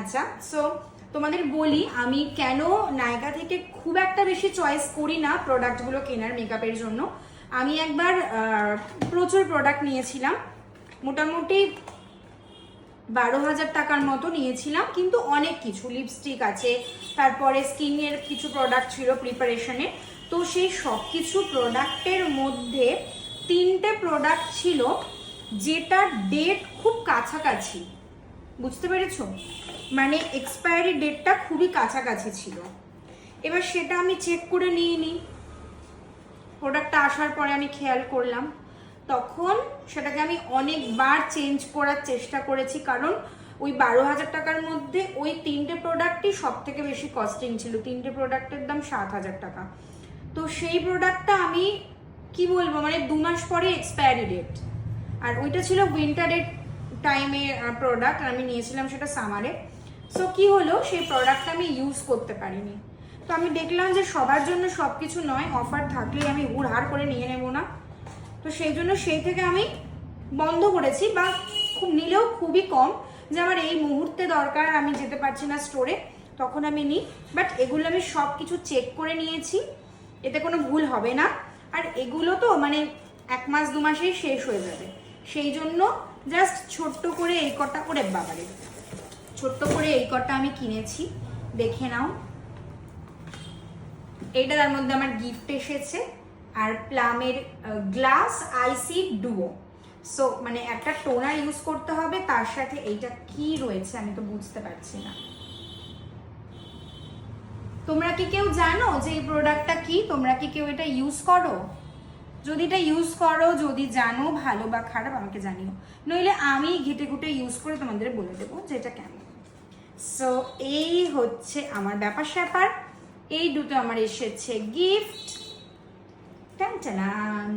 আচ্ছা, সো তোমাদের বলি আমি কেন নায়কা থেকে খুব একটা বেশি চয়েস করি না প্রোডাক্টগুলো কেনার মেকআপের জন্য। আমি একবার প্রচুর প্রোডাক্ট নিয়েছিলাম, মোটামুটি 12,000 টাকার মতো নিয়েছিলাম, কিন্তু অনেক কিছু লিপস্টিক আছে, তারপরে স্কিনের কিছু প্রোডাক্ট ছিল প্রিপারেশনের। তো সেই সব কিছু প্রোডাক্টের মধ্যে 3টে প্রোডাক্ট ছিল যেটা ডেট খুব কাছাকাছি, বুঝতে পেরেছো? মানে এক্সপায়ারি ডেটটা খুবই কাছাকাছি ছিল। এবার সেটা আমি চেক করে নিয়ে নিই, প্রোডাক্টটা আসার পরে আমি খেয়াল করলাম, তখন সেটাকে আমি অনেকবার চেঞ্জ করার চেষ্টা করেছি, কারণ ওই 12,000 টাকার মধ্যে ওই 3টে প্রোডাক্টই সব থেকে বেশি কস্টিং ছিল। 3টে প্রোডাক্টের দাম 7,000 টাকা। তো সেই প্রোডাক্টটা আমি কি বলবো, মানে 2 মাস পরে এক্সপায়ারি ডেট, আর ওইটা ছিল উইন্টারের টাইমে প্রোডাক্ট, আমি নিয়েছিলাম সেটা সামারে। সো কি হলো, সেই প্রোডাক্টটা আমি ইউজ করতে পারিনি। তো আমি দেখলাম যে সবার জন্য সব কিছু নয়, অফার থাকলে আমি হুড়হাড় করে নিয়ে নেবো না। তো সেই জন্য সেই থেকে আমি বন্ধ করেছি, বা খুব নিলেও খুবই কম, যে আমার এই মুহূর্তে দরকার, আমি যেতে পারছি না স্টোরে, তখন আমি নিই। বাট এগুলো আমি সব কিছু চেক করে নিয়েছি, এতে কোনো ভুল হবে না। আর এগুলো তো মানে 1 মাস 2 মাসেই শেষ হয়ে যাবে, সেই জন্য জাস্ট ছোট্ট করে এই কটা করে, বাবারে ছোট্ট করে এই কটা আমি কিনেছি, দেখে নাও। এইটা তার মধ্যে আমার গিফট এসেছে, আর প্লামের গ্লাস আইসি ডুও। সো মানে একটা টোনার ইউজ করতে হবে, তার সাথে এইটা কি রয়েছে আমি তো বুঝতে পারছি না। তোমরা কি কেউ জানো যে এই প্রোডাক্টটা কি? তোমরা কি কেউ এটা ইউজ করো? যদি এটা ইউজ করো, যদি জানো ভালো বা খারাপ আমাকে জানিও, নইলে আমি ঘেটে ঘুটে ইউজ করে তোমাদের বলে দেবো যে এটা কেমন। সো এই হচ্ছে আমার ব্যাপার স্যাপার। এই দুটো আমার এসেছে গিফট। টান টান।